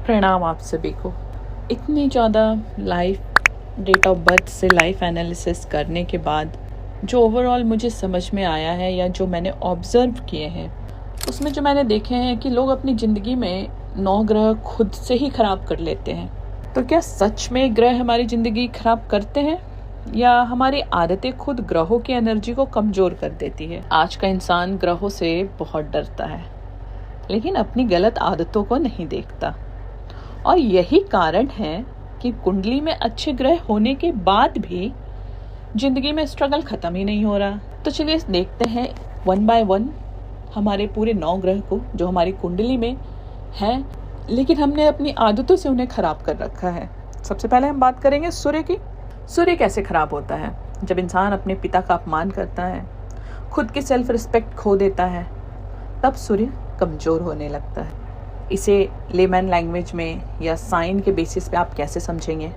प्रणाम आप सभी को। इतनी ज़्यादा लाइफ डेट ऑफ बर्थ से लाइफ एनालिसिस करने के बाद जो ओवरऑल मुझे समझ में आया है या जो मैंने ऑब्ज़र्व किए हैं, उसमें जो मैंने देखे हैं कि लोग अपनी ज़िंदगी में 9 ग्रह खुद से ही ख़राब कर लेते हैं। तो क्या सच में ग्रह हमारी ज़िंदगी ख़राब करते हैं या हमारी आदतें खुद ग्रहों की एनर्जी को कमज़ोर कर देती है? आज का इंसान ग्रहों से बहुत डरता है, लेकिन अपनी गलत आदतों को नहीं देखता। और यही कारण है कि कुंडली में अच्छे ग्रह होने के बाद भी जिंदगी में स्ट्रगल खत्म ही नहीं हो रहा। तो चलिए देखते हैं 1 बाय 1 हमारे पूरे 9 ग्रह को जो हमारी कुंडली में हैं, लेकिन हमने अपनी आदतों से उन्हें खराब कर रखा है। सबसे पहले हम बात करेंगे सूर्य की। सूर्य कैसे खराब होता है? जब इंसान अपने पिता का अपमान करता है, खुद की सेल्फ रिस्पेक्ट खो देता है, तब सूर्य कमजोर होने लगता है। इसे लेमैन लैंग्वेज में या साइन के बेसिस पे आप कैसे समझेंगे?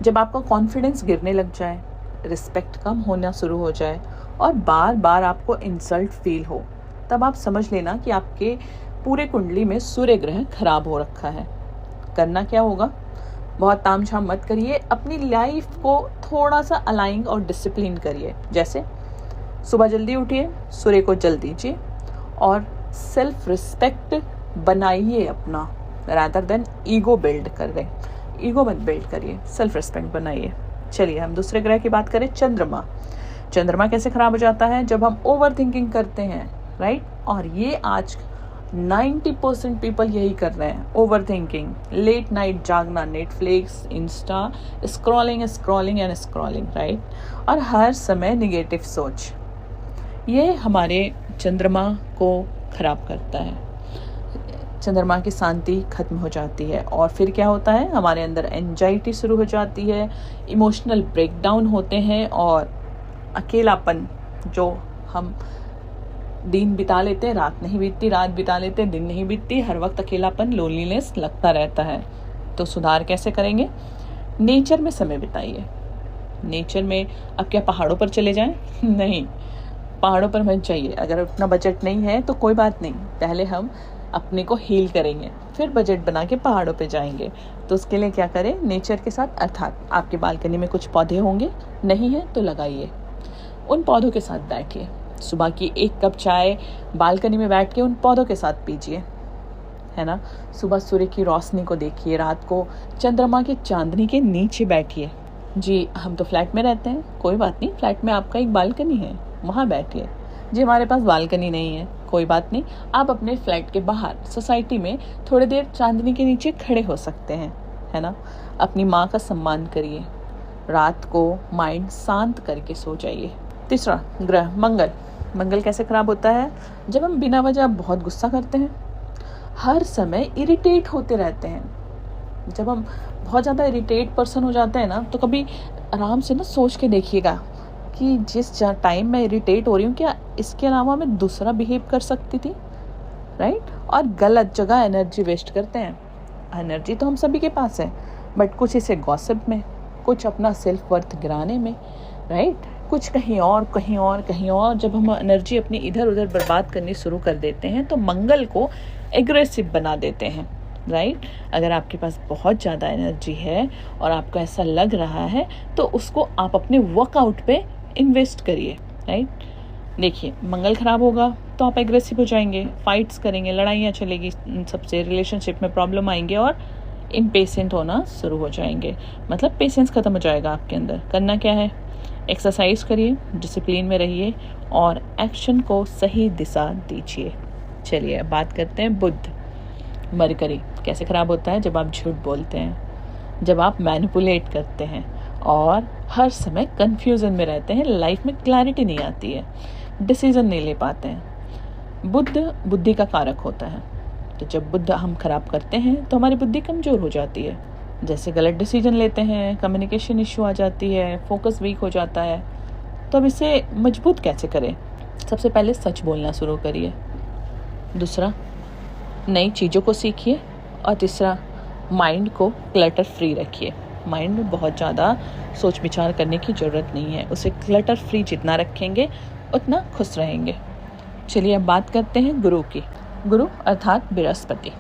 जब आपका कॉन्फिडेंस गिरने लग जाए, रिस्पेक्ट कम होना शुरू हो जाए और बार बार आपको इंसल्ट फील हो, तब आप समझ लेना कि आपके पूरे कुंडली में सूर्य ग्रह खराब हो रखा है। करना क्या होगा? बहुत तामझाम मत करिए, अपनी लाइफ को थोड़ा सा अलाइन और डिसिप्लिन करिए। जैसे सुबह जल्दी उठिए, सूर्य को जल दीजिए और सेल्फ रिस्पेक्ट बनाइए अपना, रादर देन ईगो बिल्ड कर रहे। ईगो मत बिल्ड करिए, सेल्फ रिस्पेक्ट बनाइए। चलिए हम दूसरे ग्रह की बात करें, चंद्रमा। चंद्रमा कैसे खराब हो जाता है? जब हम ओवर थिंकिंग करते हैं, राइट? और ये आज 90% पीपल यही कर रहे हैं, ओवर थिंकिंग, लेट नाइट जागना, Netflix, Insta, scrolling and scrolling, right? और हर समय निगेटिव सोच, ये हमारे चंद्रमा को खराब करता है। चंद्रमा की शांति खत्म हो जाती है और फिर क्या होता है? हमारे अंदर एंजाइटी शुरू हो जाती है, इमोशनल ब्रेकडाउन होते हैं और अकेलापन, जो हम दिन बिता लेते हैं, रात नहीं बीतती, रात बिता लेते हैं, दिन नहीं बीतती, हर वक्त अकेलापन, लोनलीनेस लगता रहता है। तो सुधार कैसे करेंगे? नेचर में समय बिताइए। नेचर में अब क्या पहाड़ों पर चले जाएं? नहीं, पहाड़ों पर मत जाइए। अगर उतना बजट नहीं है तो कोई बात नहीं, पहले हम अपने को हील करेंगे, फिर बजट बना के पहाड़ों पे जाएंगे। तो उसके लिए क्या करें? नेचर के साथ, अर्थात आपके बालकनी में कुछ पौधे होंगे, नहीं है तो लगाइए, उन पौधों के साथ बैठिए। सुबह की 1 कप चाय बालकनी में बैठ के उन पौधों के साथ पीजिए, है ना? सुबह सूर्य की रोशनी को देखिए, रात को चंद्रमा की चांदनी के नीचे बैठिए। जी हम तो फ्लैट में रहते हैं, कोई बात नहीं, फ्लैट में आपका एक बालकनी है, वहाँ बैठिए। जी हमारे पास बालकनी नहीं है, कोई बात नहीं, आप अपने फ्लैट के बाहर सोसाइटी में थोड़ी देर चांदनी के नीचे खड़े हो सकते हैं, है ना? अपनी माँ का सम्मान करिए, रात को माइंड शांत करके सो जाइए। तीसरा ग्रह मंगल। मंगल कैसे खराब होता है? जब हम बिना वजह बहुत गुस्सा करते हैं, हर समय इरिटेट होते रहते हैं। जब हम बहुत ज़्यादा इरिटेट पर्सन हो जाते हैं ना, तो कभी आराम से ना सोच के देखिएगा कि जिस टाइम मैं इरिटेट हो रही हूँ, क्या इसके अलावा मैं दूसरा बिहेव कर सकती थी, राइट? और गलत जगह एनर्जी वेस्ट करते हैं। एनर्जी तो हम सभी के पास है, बट कुछ इसे गॉसिप में, कुछ अपना सेल्फ वर्थ गिराने में, राइट? कुछ कहीं और। जब हम एनर्जी अपनी इधर उधर बर्बाद करनी शुरू कर देते हैं तो मंगल को एग्रेसिव बना देते हैं, राइट? अगर आपके पास बहुत ज़्यादा एनर्जी है और आपको ऐसा लग रहा है, तो उसको आप अपने वर्कआउट पे इन्वेस्ट करिए, राइट? देखिए मंगल खराब होगा तो आप एग्रेसिव हो जाएंगे, फाइट्स करेंगे, लड़ाइयाँ चलेगी सबसे, रिलेशनशिप में प्रॉब्लम आएंगे और इम्पेशेंट होना शुरू हो जाएंगे। मतलब पेशेंस खत्म हो जाएगा आपके अंदर। करना क्या है? एक्सरसाइज करिए, डिसिप्लिन में रहिए और एक्शन को सही दिशा दीजिए। चलिए अब बात करते हैं बुध। मरकरी कैसे खराब होता है? जब आप झूठ बोलते हैं, जब आप मैनिपुलेट करते हैं और हर समय कंफ्यूजन में रहते हैं, लाइफ में क्लैरिटी नहीं आती है, डिसीजन नहीं ले पाते हैं। बुध बुद्धि का कारक होता है, तो जब बुध हम खराब करते हैं तो हमारी बुद्धि कमज़ोर हो जाती है। जैसे गलत डिसीजन लेते हैं, कम्युनिकेशन इशू आ जाती है, फोकस वीक हो जाता है। तो अब इसे मजबूत कैसे करें? सबसे पहले सच बोलना शुरू करिए, दूसरा नई चीज़ों को सीखिए और तीसरा माइंड को क्लटर फ्री रखिए। माइंड में बहुत ज़्यादा सोच विचार करने की ज़रूरत नहीं है, उसे क्लटर फ्री जितना रखेंगे उतना खुश रहेंगे। चलिए अब बात करते हैं गुरु की। गुरु अर्थात बृहस्पति।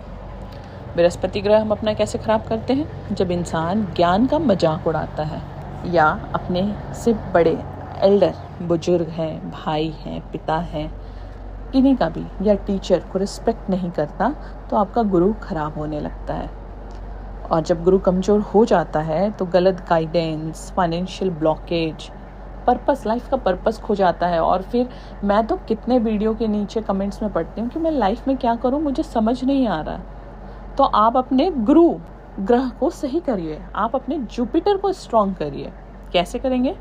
बृहस्पति ग्रह हम अपना कैसे ख़राब करते हैं? जब इंसान ज्ञान का मजाक उड़ाता है या अपने से बड़े एल्डर बुजुर्ग हैं, भाई हैं, पिता हैं, किन्हीं का भी, या टीचर को रिस्पेक्ट नहीं करता, तो आपका गुरु खराब होने लगता है। और जब गुरु कमज़ोर हो जाता है तो गलत guidance, financial blockage, purpose, life का पर्पस खो जाता है। और फिर मैं तो कितने वीडियो के नीचे कमेंट्स में पढ़ती हूँ कि मैं लाइफ में क्या करूँ, मुझे समझ नहीं आ रहा। तो आप अपने गुरु ग्रह को सही करिए, आप अपने जुपिटर को स्ट्रॉन्ग करिए। कैसे करेंगे?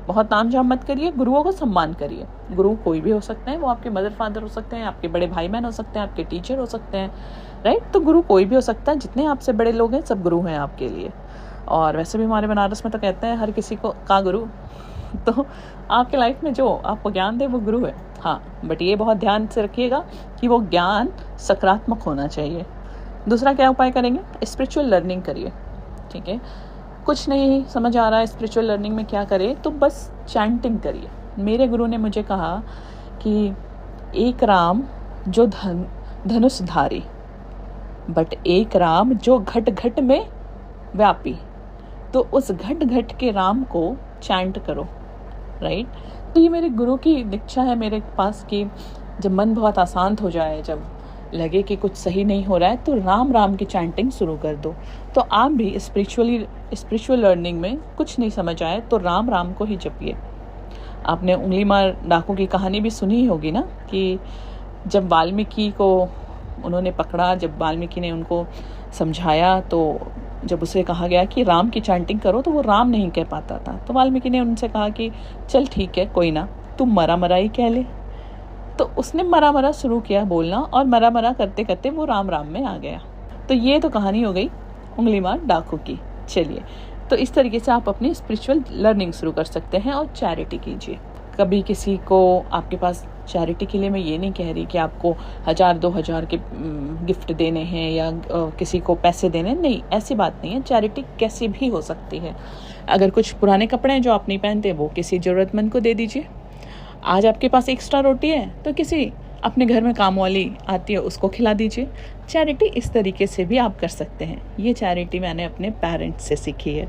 बहुत तामझाम मत करिए, गुरुओं को सम्मान करिए। गुरु कोई भी हो सकते हैं, वो आपके मदर फादर हो सकते हैं, आपके बड़े भाई बहन हो सकते हैं, आपके टीचर हो सकते हैं, राइट? तो गुरु कोई भी हो सकता है, जितने आपसे बड़े लोग हैं सब गुरु हैं आपके लिए। और वैसे भी हमारे बनारस में तो कहते हैं हर किसी को का गुरु। तो आपके लाइफ में जो आपको ज्ञान दे वो गुरु है। हाँ, बट ये बहुत ध्यान से रखिएगा कि वो ज्ञान सकारात्मक होना चाहिए। दूसरा क्या उपाय करेंगे? स्पिरिचुअल लर्निंग करिए। ठीक है, कुछ नहीं समझ आ रहा है स्पिरिचुअल लर्निंग में क्या करें, तो बस चैंटिंग करिए। मेरे गुरु ने मुझे कहा कि एक राम जो धनुषधारी, बट एक राम जो घट घट में व्यापी। तो उस घट घट के राम को चैंट करो, राइट? तो ये मेरे गुरु की दीक्षा है मेरे पास कि जब मन बहुत अशांत हो जाए, जब लगे कि कुछ सही नहीं हो रहा है, तो राम राम की चैंटिंग शुरू कर दो। तो आप भी स्पिरिचुअल लर्निंग में कुछ नहीं समझ आए तो राम राम को ही जपिए। आपने उंगली मार डाकू की कहानी भी सुनी होगी ना, कि जब वाल्मीकि को उन्होंने पकड़ा, जब वाल्मीकि ने उनको समझाया, तो जब उसे कहा गया कि राम की चैंटिंग करो, तो वो राम नहीं कह पाता था। तो वाल्मीकि ने उनसे कहा कि चल ठीक है, कोई ना, तुम मरा मरा ही कह ले। तो उसने मरा मरा शुरू किया बोलना, और मरा मरा करते करते वो राम राम में आ गया। तो ये तो कहानी हो गई उंगली मार डाकू की। चलिए, तो इस तरीके से आप अपनी स्पिरिचुअल लर्निंग शुरू कर सकते हैं और चैरिटी कीजिए। कभी किसी को, आपके पास चैरिटी के लिए मैं ये नहीं कह रही कि आपको 1000-2000 के गिफ्ट देने हैं या किसी को पैसे देने, नहीं, ऐसी बात नहीं है। चैरिटी कैसी भी हो सकती है। अगर कुछ पुराने कपड़े हैं जो आप नहीं पहनते, वो किसी ज़रूरतमंद को दे दीजिए। आज आपके पास एक्स्ट्रा रोटी है तो किसी अपने घर में काम वाली आती है उसको खिला दीजिए। चैरिटी इस तरीके से भी आप कर सकते हैं। ये चैरिटी मैंने अपने पेरेंट्स से सीखी है।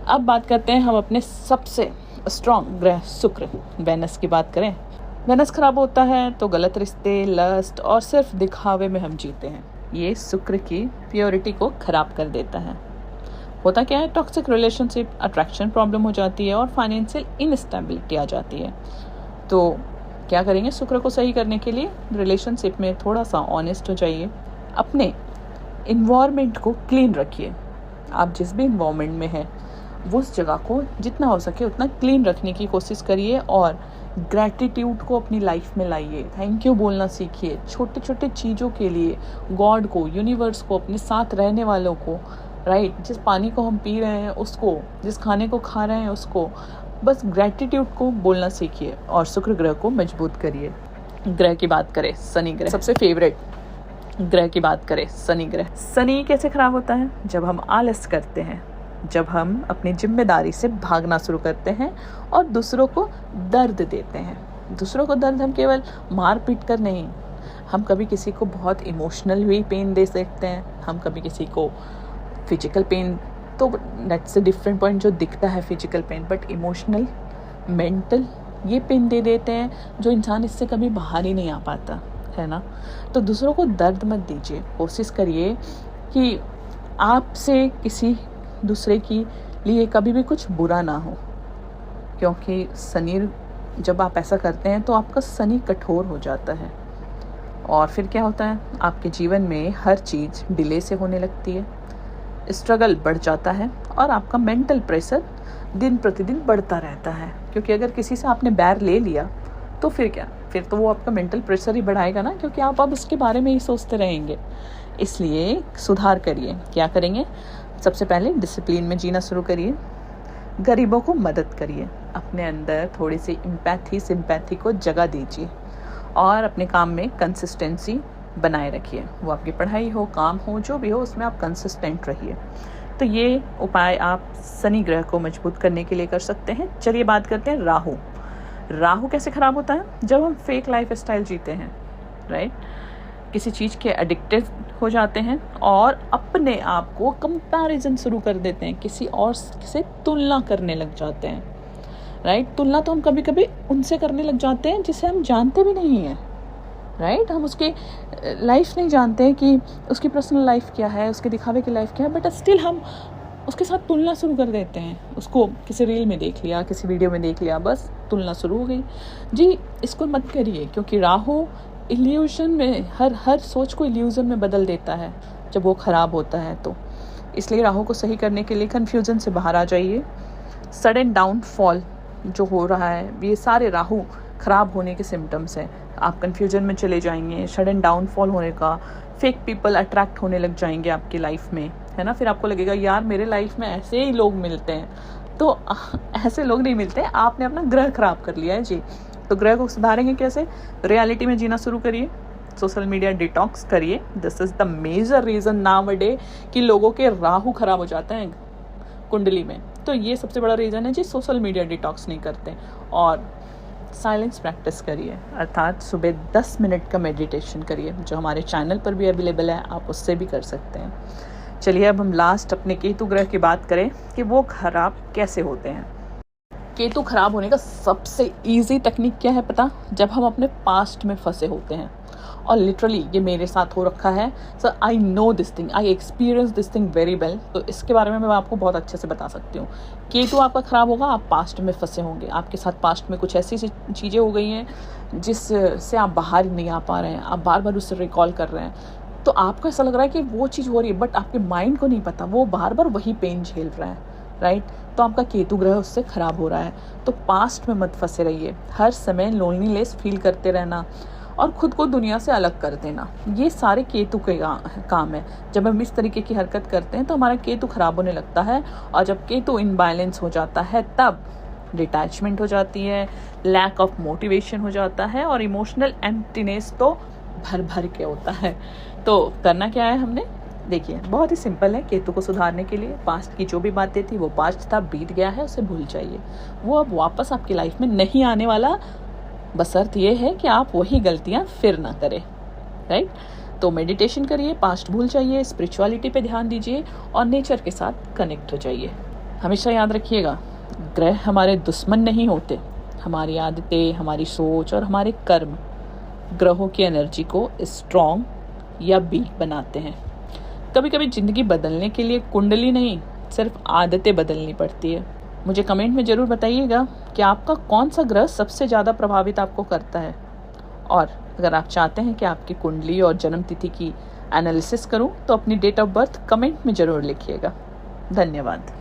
अब बात करते हैं हम अपने सबसे स्ट्रॉन्ग ग्रह शुक्र, वेनस की बात करें। वेनस खराब होता है तो गलत रिश्ते, लस्ट और सिर्फ दिखावे में हम जीते हैं। ये शुक्र की प्योरिटी को खराब कर देता है। होता क्या है, टॉक्सिक रिलेशनशिप, अट्रैक्शन प्रॉब्लम हो जाती है और फाइनेंशियल इनस्टेबिलिटी आ जाती है। तो क्या करेंगे शुक्र को सही करने के लिए? रिलेशनशिप में थोड़ा सा ऑनेस्ट हो जाइए, अपने इन्वायरमेंट को क्लीन रखिए। आप जिस भी इन्वायरमेंट में हैं वो उस जगह को जितना हो सके उतना क्लीन रखने की कोशिश करिए और ग्रैटिट्यूड को अपनी लाइफ में लाइए। थैंक यू बोलना सीखिए छोटे छोटे चीज़ों के लिए, गॉड को, यूनिवर्स को, अपने साथ रहने वालों को, राइट? जिस पानी को हम पी रहे हैं उसको, जिस खाने को खा रहे हैं उसको, बस ग्रैटिट्यूड को बोलना सीखिए और शुक्र ग्रह को मजबूत करिए। ग्रह की बात करें, शनि ग्रह, सबसे फेवरेट ग्रह की बात करें, शनि ग्रह। शनि कैसे खराब होता है? जब हम आलस करते हैं, जब हम अपनी जिम्मेदारी से भागना शुरू करते हैं और दूसरों को दर्द देते हैं। दूसरों को दर्द हम केवल मार पीट कर नहीं, हम कभी किसी को बहुत इमोशनल भी पेन दे सकते हैं, हम कभी किसी को फिजिकल पेन, तो दैट्स अ डिफरेंट पॉइंट, जो दिखता है physical pain, but emotional, mental, ये पेन दे देते हैं जो इंसान इससे कभी बाहर ही नहीं आ पाता है ना। तो दूसरों को दर्द मत दीजिए। कोशिश करिए कि आपसे किसी दूसरे के लिए कभी भी कुछ बुरा ना हो, क्योंकि शनि, जब आप ऐसा करते हैं तो आपका शनि कठोर हो जाता है और फिर क्या होता है, आपके जीवन में हर चीज़ डिले से होने लगती है, स्ट्रगल बढ़ जाता है और आपका मेंटल प्रेशर दिन प्रतिदिन बढ़ता रहता है। क्योंकि अगर किसी से आपने बैर ले लिया तो फिर क्या, फिर तो वो आपका मेंटल प्रेशर ही बढ़ाएगा ना, क्योंकि आप अब उसके बारे में ही सोचते रहेंगे। इसलिए सुधार करिए। क्या करेंगे? सबसे पहले डिसिप्लिन में जीना शुरू करिए, गरीबों को मदद करिए, अपने अंदर थोड़ी सी एम्पैथी, सिंपैथी को जगह दीजिए और अपने काम में कंसिस्टेंसी बनाए रखिए। वो आपकी पढ़ाई हो, काम हो, जो भी हो, उसमें आप कंसिस्टेंट रहिए। तो ये उपाय आप शनि ग्रह को मजबूत करने के लिए कर सकते हैं। चलिए बात करते हैं राहु। राहु कैसे खराब होता है? जब हम फेक लाइफ स्टाइल जीते हैं, राइट? किसी चीज़ के एडिक्टेड हो जाते हैं और अपने आप को कंपैरिजन शुरू कर देते हैं, किसी और से तुलना करने लग जाते हैं, राइट। तुलना तो हम कभी कभी उनसे करने लग जाते हैं जिसे हम जानते भी नहीं हैं, राइट। हम उसके लाइफ नहीं जानते हैं कि उसकी पर्सनल लाइफ क्या है, उसके दिखावे की लाइफ क्या है, बट स्टिल हम उसके साथ तुलना शुरू कर देते हैं। उसको किसी रील में देख लिया, किसी वीडियो में देख लिया, बस तुलना शुरू हो गई जी। इसको मत करिए, क्योंकि राहु इल्यूजन में हर सोच को इल्यूजन में बदल देता है जब वो ख़राब होता है। तो इसलिए राहु को सही करने के लिए कन्फ्यूज़न से बाहर आ जाइए। सडन डाउनफॉल जो हो रहा है, ये सारे राहु ख़राब होने के सिम्टम्स हैं। आप कन्फ्यूजन में चले जाएंगे, सडन डाउनफॉल होने का, फेक पीपल अट्रैक्ट होने लग जाएंगे आपकी लाइफ में, है ना। फिर आपको लगेगा यार मेरे लाइफ में ऐसे ही लोग मिलते हैं, तो ऐसे लोग नहीं मिलते, आपने अपना ग्रह खराब कर लिया है जी। तो ग्रह को सुधारेंगे कैसे? रियलिटी में जीना शुरू करिए, सोशल मीडिया डिटॉक्स करिए। This is the major reason nowadays कि लोगों के राहु खराब हो जाते हैं कुंडली में। तो ये सबसे बड़ा रीज़न है जी, सोशल मीडिया डिटॉक्स नहीं करते। और साइलेंस प्रैक्टिस करिए, अर्थात सुबह 10 मिनट का मेडिटेशन करिए, जो हमारे चैनल पर भी अवेलेबल है, आप उससे भी कर सकते हैं। चलिए अब हम लास्ट अपने केतु ग्रह की बात करें कि वो खराब कैसे होते हैं। केतु खराब होने का सबसे इजी टेक्निक क्या है पता? जब हम अपने पास्ट में फंसे होते हैं, और लिटरली ये मेरे साथ हो रखा है। So I know this thing, I experience this thing very well. तो इसके बारे में मैं आपको बहुत अच्छे से बता सकती हूँ। केतु आपका ख़राब होगा, आप पास्ट में फंसे होंगे, आपके साथ पास्ट में कुछ ऐसी चीज़ें हो गई हैं जिससे आप बाहर नहीं आ पा रहे हैं, आप बार बार उससे रिकॉल कर रहे हैं। तो आपको ऐसा लग रहा है कि वो चीज़ हो रही है, बट आपके माइंड को नहीं पता वो बार बार वही पेन झेल रहा है, राइट। तो आपका केतु ग्रह उससे ख़राब हो रहा है। तो पास्ट में मत फंसे रहिए। हर समय लोनलीनेस फील करते रहना और ख़ुद को दुनिया से अलग कर देना, ये सारे केतु के काम है। जब हम इस तरीके की हरकत करते हैं तो हमारा केतु ख़राब होने लगता है, और जब केतु इनबैलेंस हो जाता है तब डिटैचमेंट हो जाती है, लैक ऑफ मोटिवेशन हो जाता है, और इमोशनल एम्प्टीनेस तो भर भर के होता है। तो करना क्या है हमने? देखिए बहुत ही सिंपल है। केतु को सुधारने के लिए पास्ट की जो भी बातें थी वो पास्ट था, बीत गया है, उसे भूल जाइए, वो अब वापस आपकी लाइफ में नहीं आने वाला। बशर्त ये है कि आप वही गलतियां फिर ना करें, राइट। तो मेडिटेशन करिए, पास्ट भूल जाइए, स्पिरिचुअलिटी पे ध्यान दीजिए और नेचर के साथ कनेक्ट हो जाइए। हमेशा याद रखिएगा, ग्रह हमारे दुश्मन नहीं होते, हमारी आदतें, हमारी सोच और हमारे कर्म ग्रहों की एनर्जी को स्ट्रॉन्ग या वीक बनाते हैं। कभी कभी ज़िंदगी बदलने के लिए कुंडली नहीं, सिर्फ आदतें बदलनी पड़ती है। मुझे कमेंट में ज़रूर बताइएगा कि आपका कौन सा ग्रह सबसे ज़्यादा प्रभावित आपको करता है, और अगर आप चाहते हैं कि आपकी कुंडली और जन्म तिथि की एनालिसिस करूं तो अपनी डेट ऑफ बर्थ कमेंट में ज़रूर लिखिएगा। धन्यवाद।